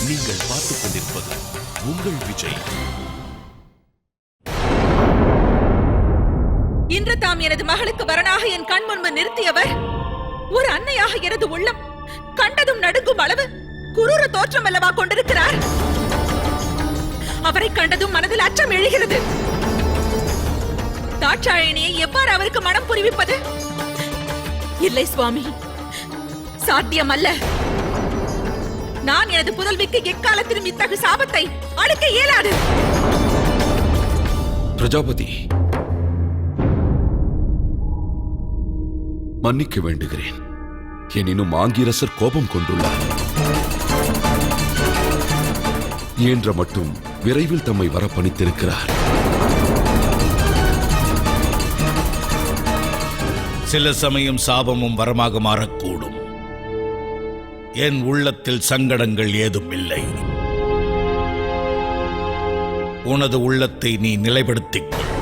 நீங்கள் பார்த்துக் கொண்டிருப்பது உங்கள் விஜய். இன்று தாம் எனது மகளுக்கு வரனாக என் கண் முன்பு நிறுத்தியவர் ஒரு அன்னையாக எனது உள்ளம் கண்டதும் நடுங்கும் அளவு குரூர தோற்றம் அல்லவா கொண்டிருக்கிறார். அவரை கண்டதும் மனதில் அச்சம் எழுகிறது. தாட்சாயணியை எவ்வாறு அவருக்கு மனம் புரிவிப்பது? இல்லை சுவாமி, சாத்தியம் அல்ல. நான் எனது புதல்விக்கு எக்காலத்திலும் இத்தகு சாபத்தை அளிக்க இயலாது. பிரஜாபதி, மன்னிக்க வேண்டுகிறேன். எனினும் ஆங்கிரசர் கோபம் கொண்டுள்ளார். இயன்ற மட்டும் விரைவில் தம்மை வர பணித்திருக்கிறார். சில சமயம் சாபமும் வரமாக மாறக்கூடும். என் உள்ளத்தில் சங்கடங்கள் ஏதும் இல்லை. உனது உள்ளத்தை நீ நிலைப்படுத்திக் கொள்.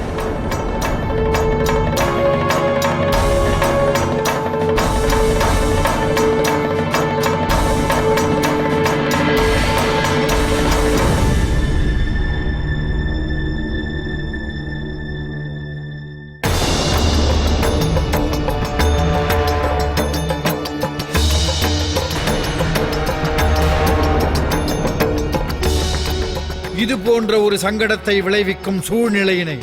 இது போன்ற ஒரு சங்கடத்தை விளைவிக்கும் சூழ்நிலையினை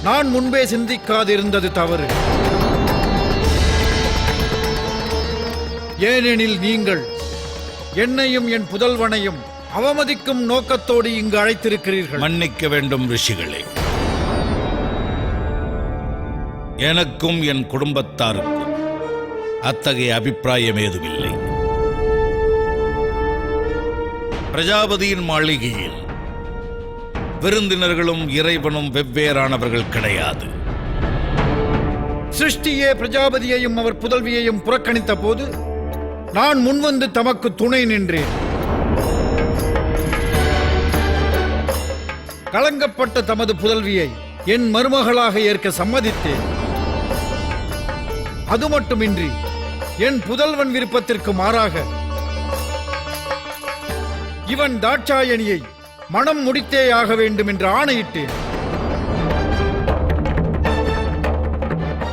நான் முன்பே சிந்திக்காதிருந்தது தவறு. ஏனெனில் நீங்கள் என்னையும் என் புதல்வனையும் அவமதிக்கும் நோக்கத்தோடு இங்கு அழைத்திருக்கிறீர்கள். மன்னிக்க வேண்டும் ரிஷிகளே. எனக்கும் என் குடும்பத்தாருக்கும் அத்தகைய அபிப்பிராயம் ஏதுமில்லை. பிரஜாபதியின் மாளிகையில் விருந்தினர்களும் இறைவனும் வெவ்வேறானவர்கள் கிடையாது. சிருஷ்டியே பிரஜாபதியையும் அவர் புதல்வியையும் புறக்கணித்த போது நான் முன்வந்து தமக்கு துணை நின்றேன். களங்கப்பட்ட தமது புதல்வியை என் மருமகளாக ஏற்க சம்மதித்தேன். அது மட்டுமின்றி என் புதல்வன் விருப்பத்திற்கு மாறாக இவன் தாட்சாயணியை மனம் முடித்தேயாக வேண்டும் என்று ஆணையிட்டேன்.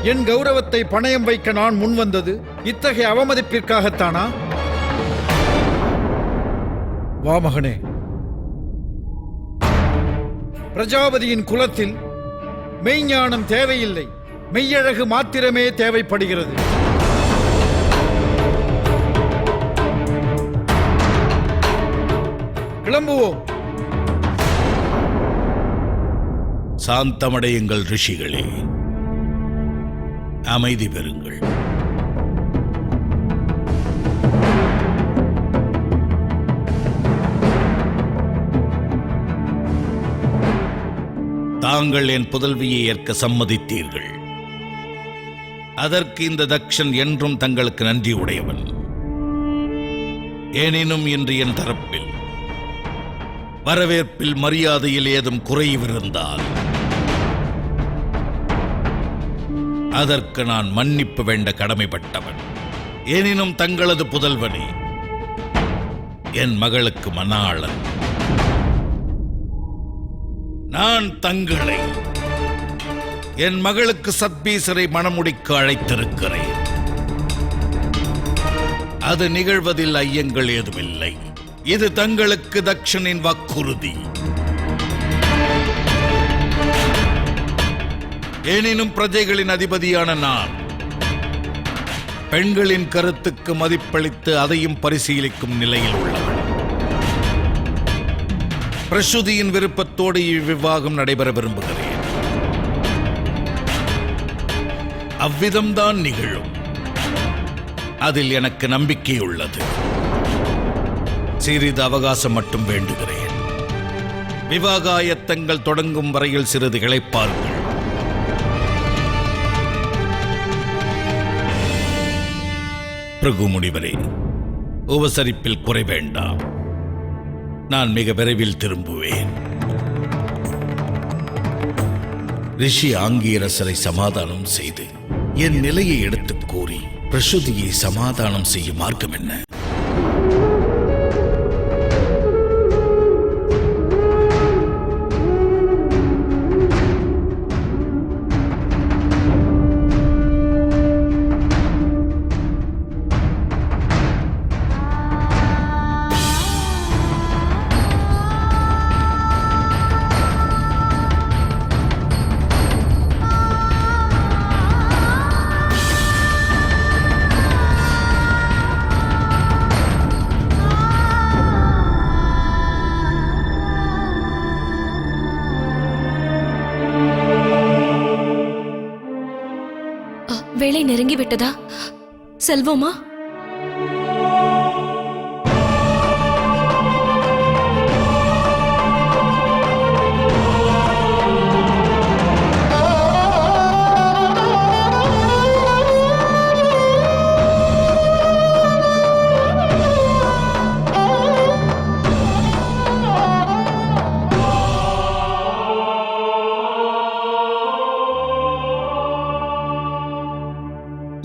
என் கௌரவத்தை பணயம் வைக்க நான் முன்வந்தது இத்தகைய அவமதிப்பிற்காகத்தானா? வா மகனே, பிரஜாபதியின் குலத்தில் மெய்ஞானம் தேவையில்லை, மெய்யழகு மாத்திரமே தேவைப்படுகிறது. கிளம்புவோம். சாந்தமடையுங்கள் ரிஷிகளே, அமைதி பெறுங்கள். தாங்கள் என் புதல்வியை ஏற்க சம்மதித்தீர்கள். அதற்கு இந்த தக்ஷன் என்றும் தங்களுக்கு நன்றி உடையவன். எனினும் இன்று என் தரப்பில் வரவேற்பில் மரியாதையில் ஏதும் குறைவிருந்தால் அதற்கு நான் மன்னிப்பு வேண்ட கடமைப்பட்டவன். எனினும் தங்களது புதல்வனே, என் மகளுக்கு மணாளன். நான் தங்களை என் மகளுக்கு சத்பீசரை மணமுடிக்க அழைத்திருக்கிறேன். அது நிகழ்வதில் ஐயங்கள் ஏதுமில்லை. இது தங்களுக்கு தக்ஷனின் வாக்குறுதி. எனினும் பிரஜைகளின் அதிபதியான நான் பெண்களின் கருத்துக்கு மதிப்பளித்து அதையும் பரிசீலிக்கும் நிலையில் உள்ளவன். பிரசுதியின் விருப்பத்தோடு இவ்விவாகம் நடைபெற விரும்புகிறேன். அவ்விதம்தான் நிகழும். அதில் எனக்கு நம்பிக்கை உள்ளது. சிறிது அவகாசம் மட்டும் வேண்டுகிறேன். விவாக ஆயத்தங்கள் தொடங்கும் வரையில் சிறிது இளைப்பார்கள். பிரகு முனிவரே, உபசரிப்பில் குறை வேண்டாம். நான் மிக விரைவில் திரும்புவேன். ரிஷி ஆங்கீரசரை சமாதானம் செய்து என் நிலையை எடுத்துக் கூறி பிரசுதியை சமாதானம் செய்யும் மார்க்கம் என்ன? வேளை நெருங்கிவிட்டதா? செல்வோமா?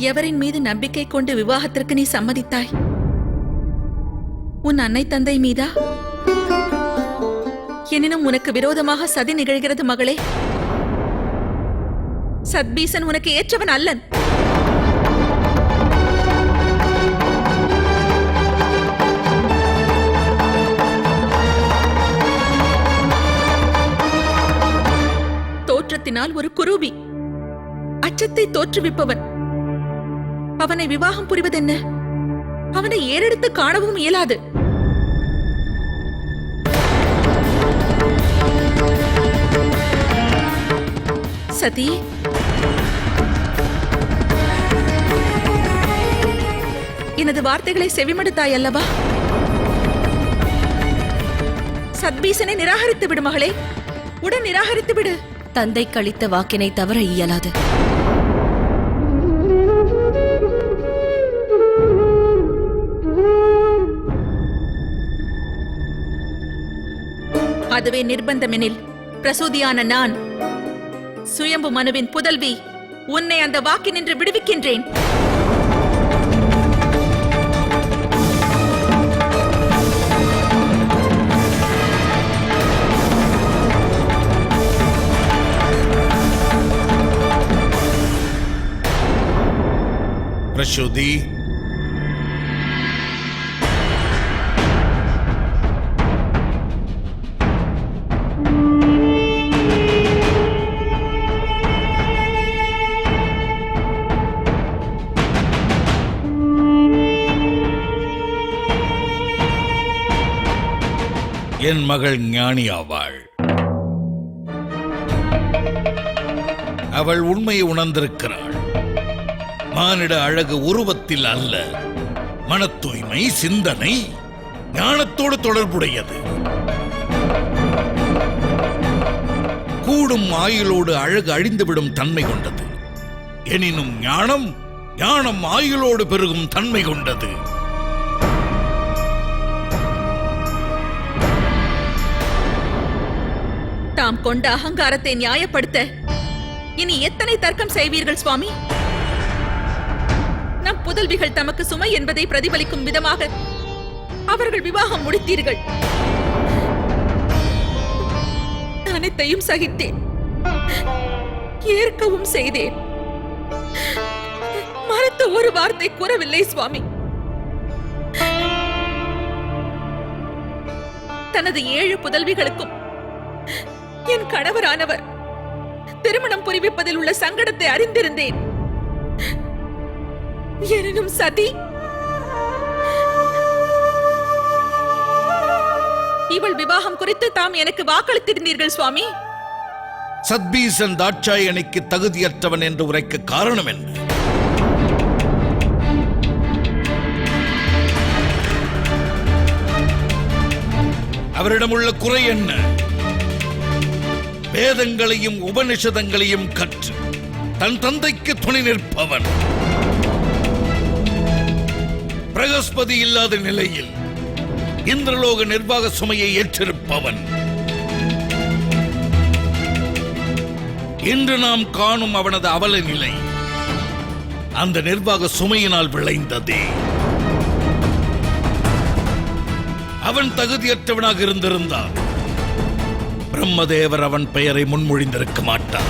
எவரின் மீது நம்பிக்கை கொண்டு விவாகத்திற்கு நீ சம்மதித்தாய்? உன் அன்னை தந்தை மீதா? எனினும் உனக்கு விரோதமாக சதி நிகழ்கிறது மகளே. சத்பீசன் உனக்கு ஏற்றவன் அல்லன். தோற்றத்தினால் ஒரு குரூபி, அச்சத்தை தோற்றுவிப்பவன். அவனை விவாகம் புரிவதென்ன? அவனை ஏறெடுத்து காணவும் இயலாது. சதி, எனது வார்த்தைகளை செவிமடுத்தாய் அல்லவா? சத்பீசனை நிராகரித்து விடு மகளே, உடன் நிராகரித்து விடு. தந்தை கழித்த வாக்கினை தவற இயலாது. அதுவே நிர்பந்தமெனில் பிரசூதியான நான், சுயம்பு மனுவின் புதல்வி, உன்னை அந்த வாக்கினின்று விடுவிக்கின்றேன். பிரசூதி, என் மகள் ஞானி ஆவாள். அவள் உண்மையை உணர்ந்திருக்கிறாள். மானிட அழகு உருவத்தில் அல்ல, மன தூய்மை, சிந்தனை, ஞானத்தோடு தொடர்புடையது. கூடும் ஆயுளோடு அழகு அழிந்துவிடும் தன்மை கொண்டது. எனினும் ஞானம் ஆயுளோடு பெருகும் தன்மை கொண்டது. தாம் கொண்ட அகங்காரத்தை நியாயப்படுத்த இனி எத்தனை தர்க்கம் செய்வீர்கள் சுவாமி? நம் புதல்விகள் தமக்கு சுமை என்பதை பிரதிபலிக்கும் விதமாக அவர்கள் விவாகம் முடித்தீர்கள். அனைத்தையும் சகித்தேன், ஏற்கவும் செய்தேன். மறுத்த ஒரு வார்த்தை கூறவில்லை சுவாமி. தனது 7 புதல்விகளுக்கும் என் கணவரானவர் திருமணம் புரிவிப்பதில் உள்ள சங்கடத்தை அறிந்திருந்தேன். எனினும் சதி, இவள் விவாகம் குறித்து தாம் எனக்கு வாக்களித்திருந்தீர்கள் சுவாமி. சத்பீசன் தாட்சாயணிக்கு தகுதியற்றவன் என்று உரைக்க காரணம் என்ன? அவரிடமுள்ள குறை என்ன? வேதங்களையும் உபனிஷதங்களையும் கற்று தன் தந்தைக்கு துணை நிற்பவன். பிரகஸ்பதி இல்லாத நிலையில் இந்திரலோக நிர்வாக சுமையை ஏற்றிருப்பவன். இன்று நாம் காணும் அவனது அவல நிலை அந்த நிர்வாக சுமையினால் விளைந்ததே. அவன் தகுதியற்றவனாக இருந்திருந்தால் பிரம்மதேவர் அவன் பெயரை முன்மொழிந்திருக்க மாட்டான்.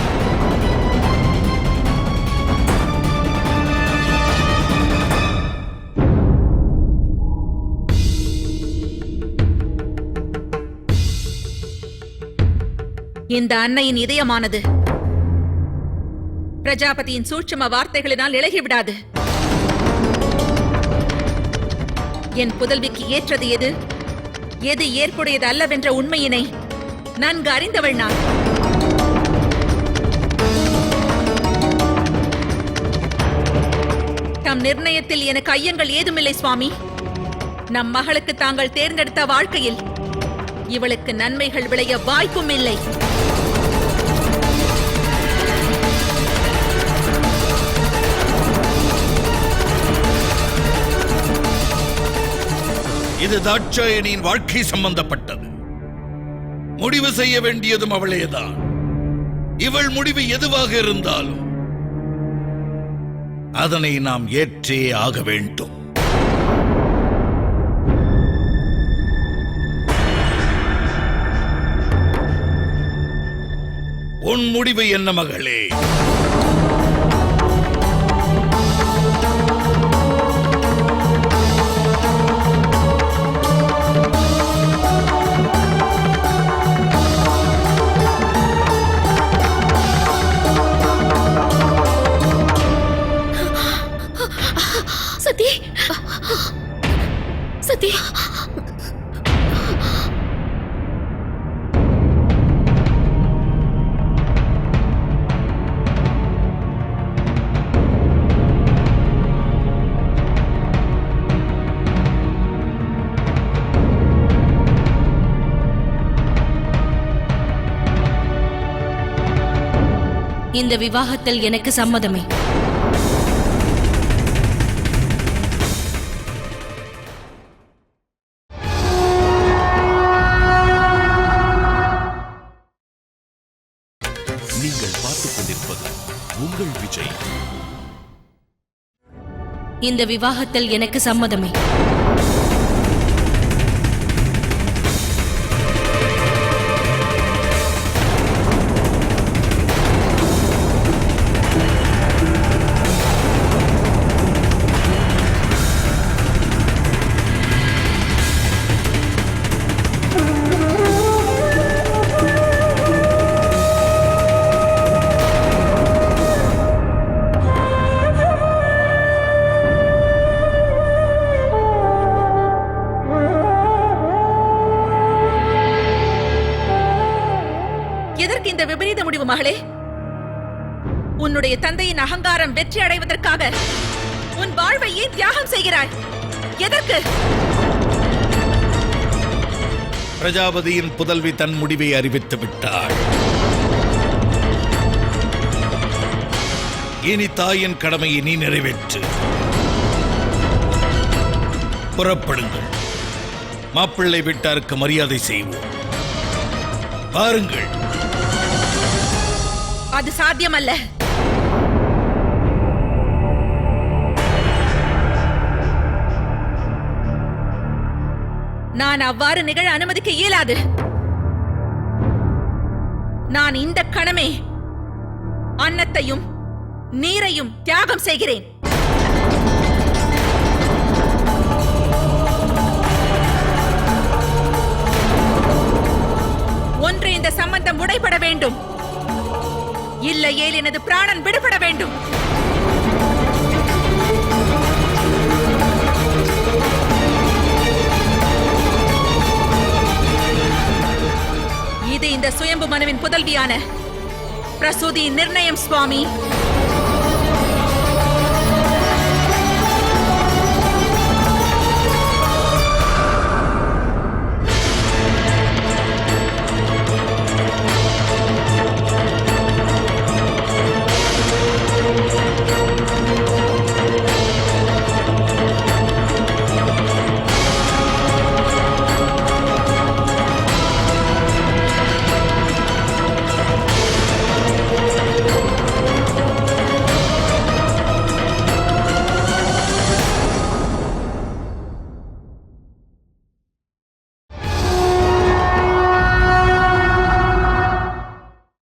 இந்த அன்னையின் இதயமானது பிரஜாபதியின் சூட்சும வார்த்தைகளினால் இளகிவிடாது. என் புதல்விக்கு ஏற்றது எது, எது ஏற்புடையது அல்லவென்ற உண்மையினை நன்கு அறிந்தவள் நான். தம் நிர்ணயத்தில் எனக்கு ஐயங்கள் ஏதுமில்லை சுவாமி. நம் மகளுக்கு தாங்கள் தேர்ந்தெடுத்த வாழ்க்கையில் இவளுக்கு நன்மைகள் விளைய வாய்ப்பும் இல்லை. இது தாட்சாயணியின் வாழ்க்கை சம்பந்தப்பட்டது. முடிவு செய்ய வேண்டியதும் அவளேதான். இவள் முடிவு எதுவாக இருந்தாலும் அதனை நாம் ஏற்றே ஆக வேண்டும். உன் முடிவு என்ன மகளே? சதி சதி இந்த விவாகத்தில் எனக்கு சம்மதமே. நீங்கள் பார்த்துக் கொண்டிருப்பது உங்கள் விஜய். இந்த விவாகத்தில் எனக்கு சம்மதமே. எதற்கு இந்த விபரீத முடிவு மகளே? உன்னுடைய தந்தையின் அகங்காரம் வெற்றி அடைவதற்காக உன் வாழ்வை ஏன் தியாகம் செய்கிறாய்? எதற்கு? பிரஜாபதியின் புதல்வி தன் முடிவை அறிவித்து விட்டாள். இனி தாயின் கடமையை நீ நிறைவேற்று. புறப்படுங்கள். மாப்பிள்ளை வீட்டாருக்கு மரியாதை செய்வோம். பாருங்கள். அது சாத்தியமல்ல. நான் அவ்வாறு நிகழ அனுமதிக்க இயலாது. நான் இந்த கணமே அன்னத்தையும் நீரையும் தியாகம் செய்கிறேன். ஒன்று இந்த சம்பந்தம் உடைபட வேண்டும், இல்லையேல் எனது பிராணன் விடுபட வேண்டும். இது இந்த சுயம்பு மனுவின் புதல்வியான பிரசூதியின் நிர்ணயம் சுவாமி.